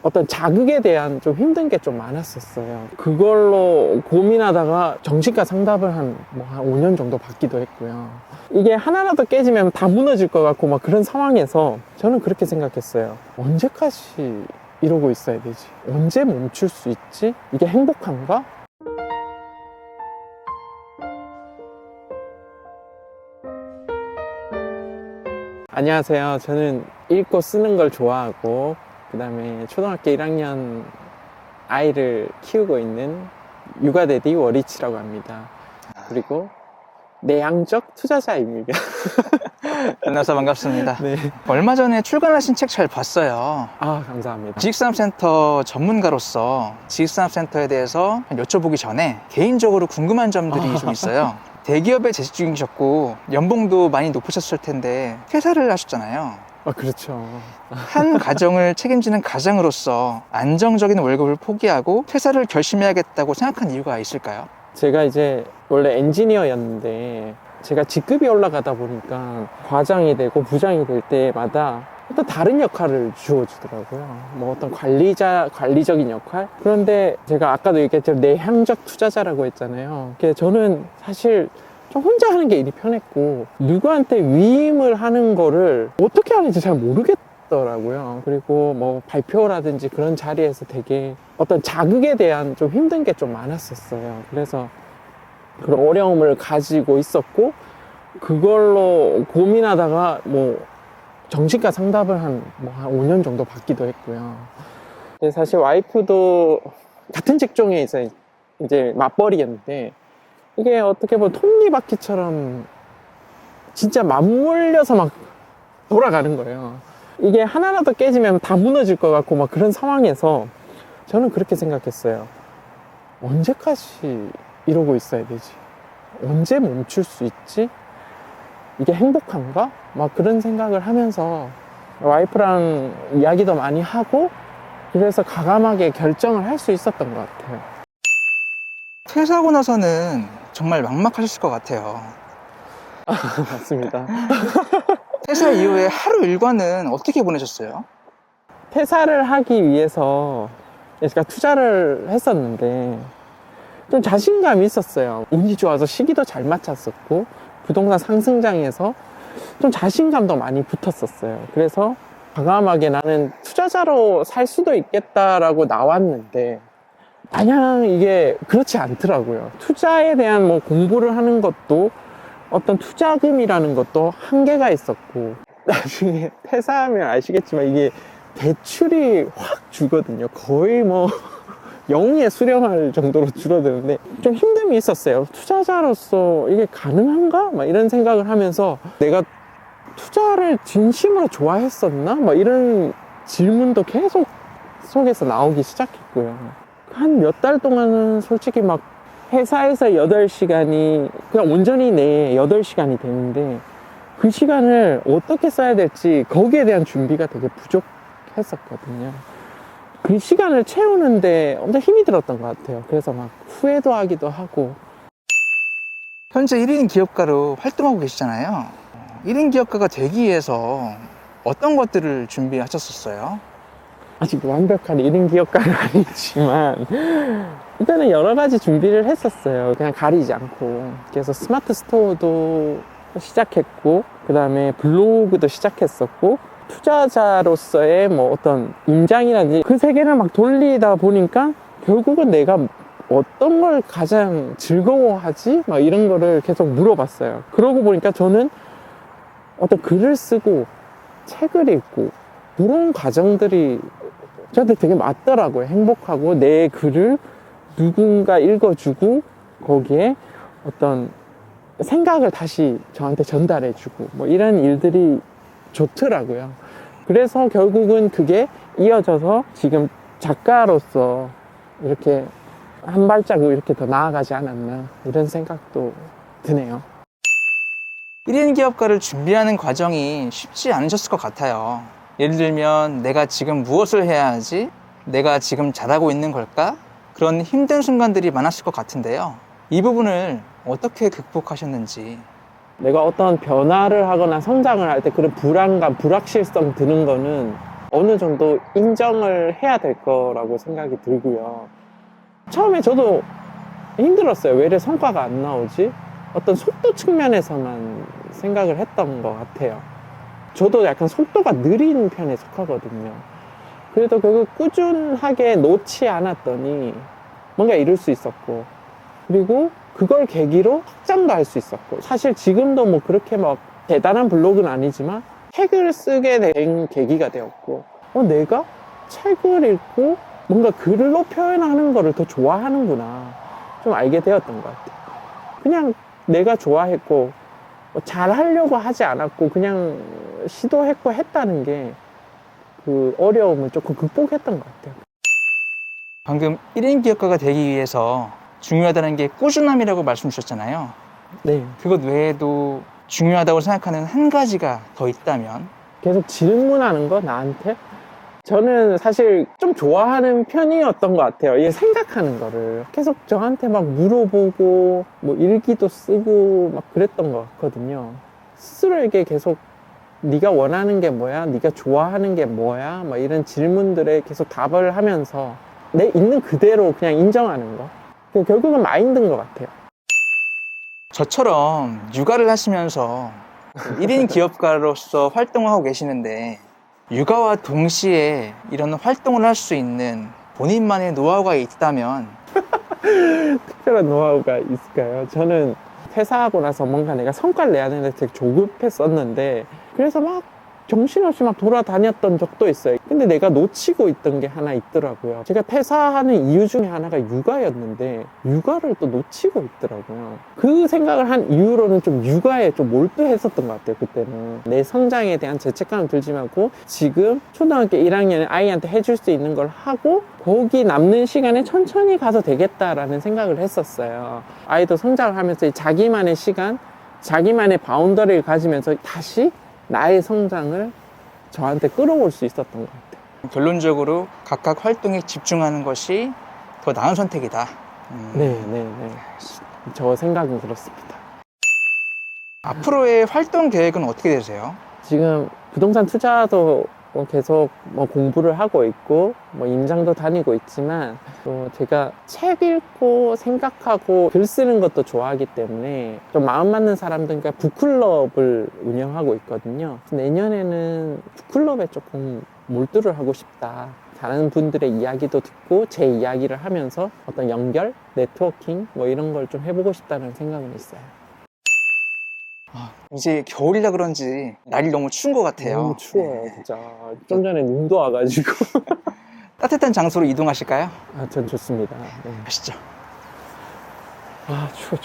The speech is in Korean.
어떤 자극에 대한 좀 힘든 게 좀 많았었어요. 그걸로 고민하다가 정신과 상담을 한 5년 정도 받기도 했고요. 이게 하나라도 깨지면 다 무너질 것 같고 막 그런 상황에서 저는 그렇게 생각했어요. 언제까지 이러고 있어야 되지? 언제 멈출 수 있지? 이게 행복한가? 안녕하세요. 저는 읽고 쓰는 걸 좋아하고 그 다음에 초등학교 1학년 아이를 키우고 있는 육아대디 워리치라고 합니다. 그리고 내향적 투자자입니다. 만나서 반갑습니다. 네. 얼마 전에 출간하신 책 잘 봤어요. 아, 감사합니다. 지식산업센터 전문가로서 지식산업센터에 대해서 여쭤보기 전에 개인적으로 궁금한 점들이 좀 있어요. 대기업에 재직 중이셨고 연봉도 많이 높으셨을 텐데 퇴사를 하셨잖아요. 그렇죠. 한 가정을 책임지는 가장으로서 안정적인 월급을 포기하고 퇴사를 결심해야겠다고 생각한 이유가 있을까요? 제가 이제 원래 엔지니어였는데 제가 직급이 올라가다 보니까 과장이 되고 부장이 될 때마다 어떤 다른 역할을 주어주더라고요. 뭐 어떤 관리적인 역할? 그런데 제가 아까도 얘기했지만 내향적 투자자라고 했잖아요. 저는 사실 좀 혼자 하는 게 일이 편했고 누구한테 위임을 하는 거를 어떻게 하는지 잘 모르겠더라고요. 그리고 뭐 발표라든지 그런 자리에서 되게 어떤 자극에 대한 좀 힘든 게 좀 많았었어요. 그래서 그런 어려움을 가지고 있었고 그걸로 고민하다가 뭐 정신과 상담을 한 5년 정도 받기도 했고요. 근데 사실 와이프도 같은 직종에 이제 맞벌이였는데 이게 어떻게 보면 톱니바퀴처럼 진짜 맞물려서 막 돌아가는 거예요. 이게 하나라도 깨지면 다 무너질 것 같고 막 그런 상황에서 저는 그렇게 생각했어요. 언제까지 이러고 있어야 되지? 언제 멈출 수 있지? 이게 행복한가? 막 그런 생각을 하면서 와이프랑 이야기도 많이 하고 그래서 과감하게 결정을 할 수 있었던 것 같아요. 퇴사하고 나서는 정말 막막하셨을 것 같아요. 맞습니다. 퇴사 이후에 하루 일과는 어떻게 보내셨어요? 퇴사를 하기 위해서 제가 투자를 했었는데 좀 자신감이 있었어요. 운이 좋아서 시기도 잘 맞췄었고 부동산 상승장에서 좀 자신감도 많이 붙었었어요. 그래서 과감하게 나는 투자자로 살 수도 있겠다라고 나왔는데 마냥 이게 그렇지 않더라고요. 투자에 대한 뭐 공부를 하는 것도 어떤 투자금이라는 것도 한계가 있었고 나중에 퇴사하면 아시겠지만 이게 대출이 확 주거든요. 거의 뭐 영에 수렴할 정도로 줄어드는데 좀 힘듦이 있었어요. 투자자로서 이게 가능한가? 막 이런 생각을 하면서 내가 투자를 진심으로 좋아했었나? 막 이런 질문도 계속 속에서 나오기 시작했고요. 한 몇 달 동안은 솔직히 막 회사에서 8시간이 그냥 온전히 내 8시간이 되는데 그 시간을 어떻게 써야 될지 거기에 대한 준비가 되게 부족했었거든요. 그 시간을 채우는데 엄청 힘이 들었던 것 같아요. 그래서 막 후회도 하기도 하고. 현재 1인 기업가로 활동하고 계시잖아요. 1인 기업가가 되기 위해서 어떤 것들을 준비하셨었어요? 아직 완벽한 1인 기업가는 아니지만 일단은 여러 가지 준비를 했었어요. 그냥 가리지 않고. 그래서 스마트 스토어도 시작했고 그 다음에 블로그도 시작했었고 투자자로서의 뭐 어떤 임장이라든지 그 세계를 막 돌리다 보니까 결국은 내가 어떤 걸 가장 즐거워하지? 막 이런 거를 계속 물어봤어요. 그러고 보니까 저는 어떤 글을 쓰고 책을 읽고 그런 과정들이 저한테 되게 맞더라고요. 행복하고 내 글을 누군가 읽어주고 거기에 어떤 생각을 다시 저한테 전달해주고 뭐 이런 일들이 좋더라고요. 그래서 결국은 그게 이어져서 지금 작가로서 이렇게 한 발자국 이렇게 더 나아가지 않았나 이런 생각도 드네요. 1인 기업가를 준비하는 과정이 쉽지 않으셨을 것 같아요. 예를 들면 내가 지금 무엇을 해야 하지? 내가 지금 잘하고 있는 걸까? 그런 힘든 순간들이 많았을 것 같은데요. 이 부분을 어떻게 극복하셨는지. 내가 어떤 변화를 하거나 성장을 할 때 그런 불안감, 불확실성 드는 거는 어느 정도 인정을 해야 될 거라고 생각이 들고요. 처음에 저도 힘들었어요. 왜 이래 성과가 안 나오지? 어떤 속도 측면에서만 생각을 했던 것 같아요. 저도 약간 속도가 느린 편에 속하거든요. 그래도 결국 꾸준하게 놓지 않았더니 뭔가 이룰 수 있었고, 그리고 그걸 계기로 확장도 할 수 있었고, 사실 지금도 뭐 그렇게 막 대단한 블로그는 아니지만 책을 쓰게 된 계기가 되었고, 내가 책을 읽고 뭔가 글로 표현하는 거를 더 좋아하는구나 좀 알게 되었던 것 같아요. 그냥 내가 좋아했고 잘 하려고 하지 않았고 그냥 시도했고 했다는 게 그 어려움을 조금 극복했던 것 같아요. 방금 1인 기업가가 되기 위해서 중요하다는 게 꾸준함이라고 말씀 주셨잖아요. 네. 그것 외에도 중요하다고 생각하는 한 가지가 더 있다면? 계속 질문하는 거 나한테? 저는 사실 좀 좋아하는 편이었던 것 같아요. 얘 생각하는 거를 계속 저한테 막 물어보고 뭐 일기도 쓰고 막 그랬던 것 같거든요. 스스로에게 계속 네가 원하는 게 뭐야? 네가 좋아하는 게 뭐야? 막 이런 질문들에 계속 답을 하면서 내 있는 그대로 그냥 인정하는 거. 결국은 마인드인 것 같아요. 저처럼 육아를 하시면서 1인 기업가로서 활동을 하고 계시는데 육아와 동시에 이런 활동을 할 수 있는 본인만의 노하우가 있다면 특별한 노하우가 있을까요? 저는 퇴사하고 나서 뭔가 내가 성과를 내야 되는데 되게 조급했었는데, 그래서 막 정신없이 막 돌아다녔던 적도 있어요. 근데 내가 놓치고 있던 게 하나 있더라고요. 제가 퇴사하는 이유 중에 하나가 육아였는데 육아를 또 놓치고 있더라고요. 그 생각을 한 이후로는 좀 육아에 좀 몰두했었던 것 같아요. 그때는 내 성장에 대한 죄책감을 들지 말고 지금 초등학교 1학년에 아이한테 해줄 수 있는 걸 하고 거기 남는 시간에 천천히 가도 되겠다라는 생각을 했었어요. 아이도 성장을 하면서 자기만의 시간, 자기만의 바운더리를 가지면서 다시 나의 성장을 저한테 끌어올 수 있었던 것 같아요. 결론적으로 각각 활동에 집중하는 것이 더 나은 선택이다. 네. 저 생각은 그렇습니다. 앞으로의 활동 계획은 어떻게 되세요? 지금 부동산 투자도 뭐 계속 뭐 공부를 하고 있고 뭐 임장도 다니고 있지만 또 제가 책 읽고 생각하고 글 쓰는 것도 좋아하기 때문에 좀 마음 맞는 사람들과 북클럽을 운영하고 있거든요. 내년에는 북클럽에 조금 몰두를 하고 싶다. 다른 분들의 이야기도 듣고 제 이야기를 하면서 어떤 연결, 네트워킹 뭐 이런 걸 좀 해보고 싶다는 생각은 있어요. 이제 겨울이라 그런지 날이 너무 추운 것 같아요. 너무 추워요, 진짜. 좀 전에 눈도 와가지고. 따뜻한 장소로 이동하실까요? 전 좋습니다. 네. 가시죠. 아, 추워.